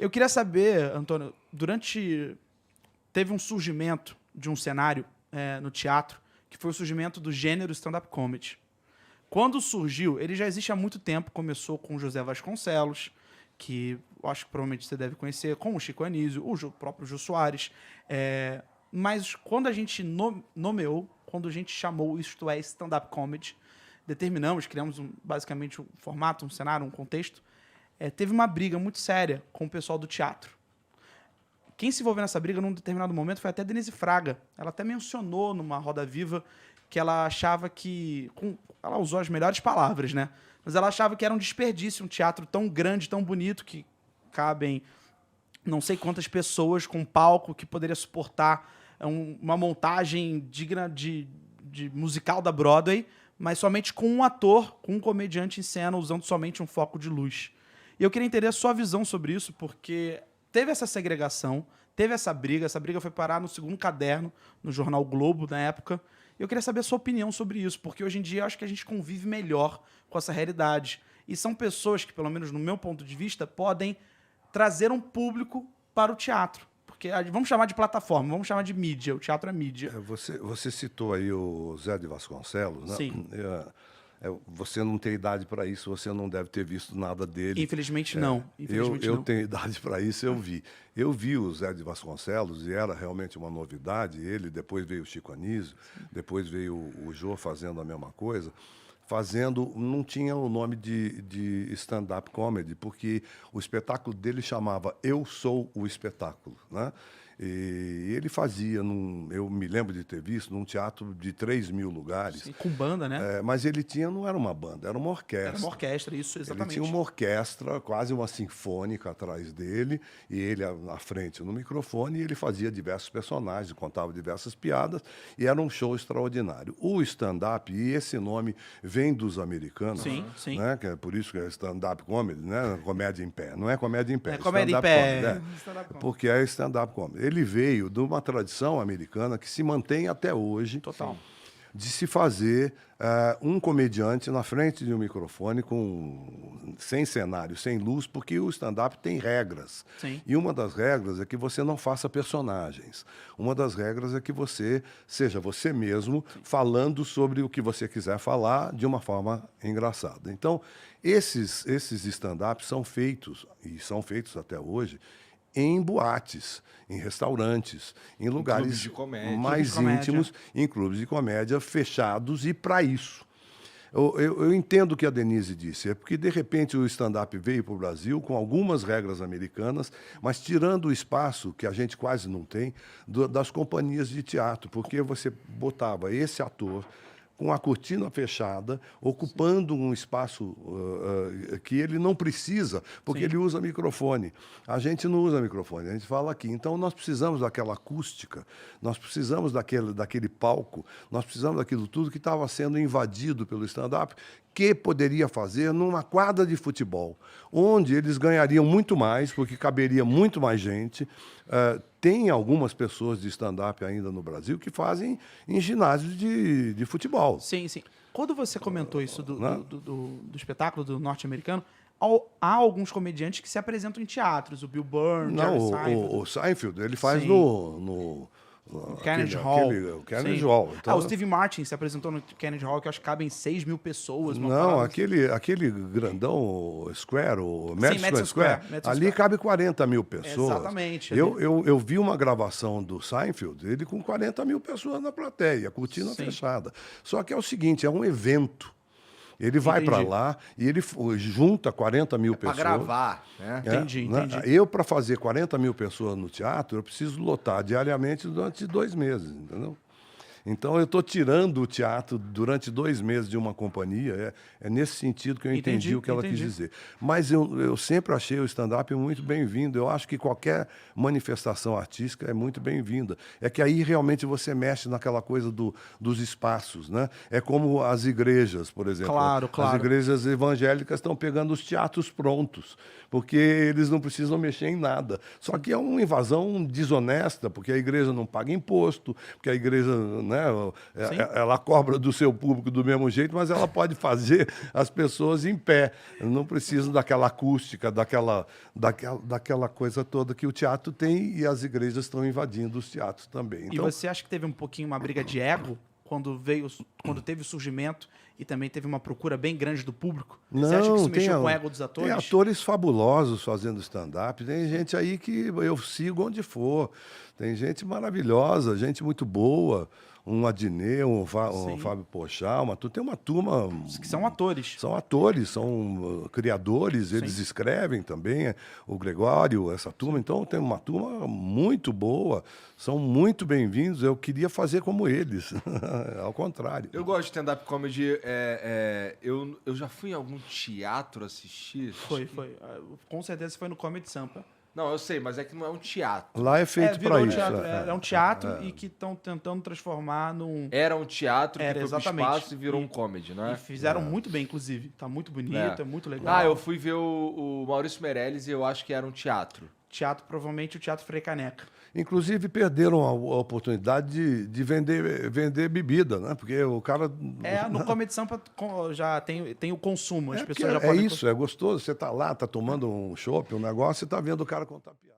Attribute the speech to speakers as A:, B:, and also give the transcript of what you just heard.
A: Eu queria saber, Antônio, teve um surgimento de um cenário no teatro, que foi o surgimento do gênero stand-up comedy. Quando surgiu, ele já existe há muito tempo, começou com o José Vasconcelos, que eu acho que provavelmente você deve conhecer, com o Chico Anísio, o próprio Jô Soares. Mas quando a gente nomeou, quando a gente chamou isto é stand-up comedy, criamos basicamente um formato, um cenário, um contexto, teve uma briga muito séria com o pessoal do teatro. Quem se envolveu nessa briga num determinado momento foi até Denise Fraga. Ela até mencionou numa Roda Viva que ela achava que... ela usou as melhores palavras, né? Mas ela achava que era um desperdício um teatro tão grande, tão bonito, que cabem não sei quantas pessoas com um palco que poderia suportar uma montagem digna de musical da Broadway, mas somente com um ator, com um comediante em cena, usando somente um foco de luz. E eu queria entender a sua visão sobre isso, porque teve essa segregação, teve essa briga foi parar no segundo caderno, no jornal Globo, na época. Eu queria saber a sua opinião sobre isso, porque hoje em dia eu acho que a gente convive melhor com essa realidade. E são pessoas que, pelo menos no meu ponto de vista, podem trazer um público para o teatro. Porque vamos chamar de plataforma, vamos chamar de mídia. O teatro é mídia.
B: Você citou aí o Zé de Vasconcelos, né?
A: Sim.
B: Você não tem idade para isso, você não deve ter visto nada dele.
A: Infelizmente não.
B: Eu tenho idade para isso, eu vi. Eu vi o Zé de Vasconcelos e era realmente uma novidade. Ele, depois veio o Chico Anísio, depois veio o Jô fazendo a mesma coisa. Não tinha o nome de stand-up comedy, porque o espetáculo dele chamava Eu Sou o Espetáculo, né? E ele fazia, eu me lembro de ter visto, num teatro de 3.000 lugares.
A: Sim, com banda, né?
B: Mas ele não era uma banda, era uma orquestra.
A: Era uma orquestra, isso, exatamente.
B: Ele tinha uma orquestra, quase uma sinfônica atrás dele, e ele na frente no microfone, e ele fazia diversos personagens, contava diversas piadas, e era um show extraordinário. O stand-up, e esse nome vem dos americanos,
A: sim, sim.
B: Né? Que é por isso que é stand-up comedy, né? Comédia em pé. Não é comédia em pé.
A: É comédia em pé.
B: Comedy, porque é stand-up comedy. Ele veio de uma tradição americana que se mantém até hoje.
A: Total.
B: De se fazer um comediante na frente de um microfone sem cenário, sem luz, porque o stand-up tem regras.
A: Sim.
B: E uma das regras é que você não faça personagens. Uma das regras é que você seja você mesmo, falando sobre o que você quiser falar de uma forma engraçada. Então, esses stand-ups são feitos, e são feitos até hoje, em boates, em restaurantes, em lugares mais íntimos, em clubes de comédia fechados, e para isso. Eu entendo o que a Denise disse, é porque, de repente, o stand-up veio para o Brasil com algumas regras americanas, mas tirando o espaço, que a gente quase não tem, das companhias de teatro, porque você botava esse ator com a cortina fechada, ocupando um espaço que ele não precisa, porque ele usa microfone. A gente não usa microfone, a gente fala aqui. Então, nós precisamos daquela acústica, nós precisamos daquele palco, nós precisamos daquilo tudo que estava sendo invadido pelo stand-up, que poderia fazer numa quadra de futebol, onde eles ganhariam muito mais, porque caberia muito mais gente. Tem algumas pessoas de stand-up ainda no Brasil que fazem em ginásios de futebol.
A: Sim, sim. Quando você comentou isso do espetáculo do norte-americano, há alguns comediantes que se apresentam em teatros. O Bill Burr,
B: Não,
A: Seinfeld.
B: o Seinfeld, ele faz no
A: Carnegie Hall.
B: O Carnegie Hall. Então,
A: o Steve Martin se apresentou no Carnegie Hall, que eu acho que cabem 6.000 pessoas.
B: Não, aquele grandão, o Square, o Madison Square, ali cabe 40.000 pessoas.
A: Exatamente.
B: Eu vi uma gravação do Seinfeld, ele com 40.000 pessoas na plateia, cortina fechada. Só que é o seguinte, é um evento. Ele vai para lá e ele junta 40.000 pessoas.
C: Para gravar, né?
A: Entendi.
B: Eu, para fazer 40.000 pessoas no teatro, eu preciso lotar diariamente durante 2 meses, entendeu? Então, eu estou tirando o teatro durante 2 meses de uma companhia. É nesse sentido que eu entendi o que ela quis dizer. Mas eu sempre achei o stand-up muito bem-vindo. Eu acho que qualquer manifestação artística é muito bem-vinda. É que aí realmente você mexe naquela coisa dos espaços, né? É como as igrejas, por exemplo.
A: Claro.
B: As igrejas evangélicas estão pegando os teatros prontos, porque eles não precisam mexer em nada. Só que é uma invasão desonesta, porque a igreja não paga imposto, porque a igreja né?
A: Sim.
B: Ela cobra do seu público do mesmo jeito, mas ela pode fazer as pessoas em pé. Não precisam daquela acústica, daquela coisa toda que o teatro tem e as igrejas estão invadindo os teatros também.
A: E você acha que teve um pouquinho uma briga de ego quando teve o surgimento e também teve uma procura bem grande do público? Você acha que isso mexeu com o ego dos atores?
B: Tem atores fabulosos fazendo stand-up, tem gente aí que eu sigo onde for, tem gente maravilhosa, gente muito boa, um Adnet, um Fábio Porchat, tem uma turma...
A: Que são atores.
B: São atores, são criadores, eles escrevem também, o Gregório, essa turma. Então, tem uma turma muito boa, são muito bem-vindos. Eu queria fazer como eles, ao contrário.
C: Eu gosto de stand-up comedy. Eu já fui em algum teatro assistir?
A: Foi. Com certeza foi no Comedy Sampa.
C: Não, eu sei, mas é que não é um teatro.
B: Lá é feito
A: virou
B: para
A: um
B: isso.
A: teatro, é um teatro e que estão tentando transformar num...
C: Era um teatro que
A: Era,
C: foi pro
A: exatamente.
C: espaço e virou um comedy, não é?
A: E fizeram muito bem, inclusive. Tá muito bonito, é muito legal.
C: Ah, eu fui ver o Maurício Meirelles e eu acho que era um teatro.
A: Teatro, provavelmente o Teatro Frei Caneca.
B: Inclusive, perderam a oportunidade de vender bebida, né? Porque o cara...
A: No Comedy Sampa já tem o consumo, as
B: porque
A: pessoas já podem...
B: isso, é gostoso. Você tá lá, tá tomando um chopp, um negócio, e tá vendo o cara contar piada.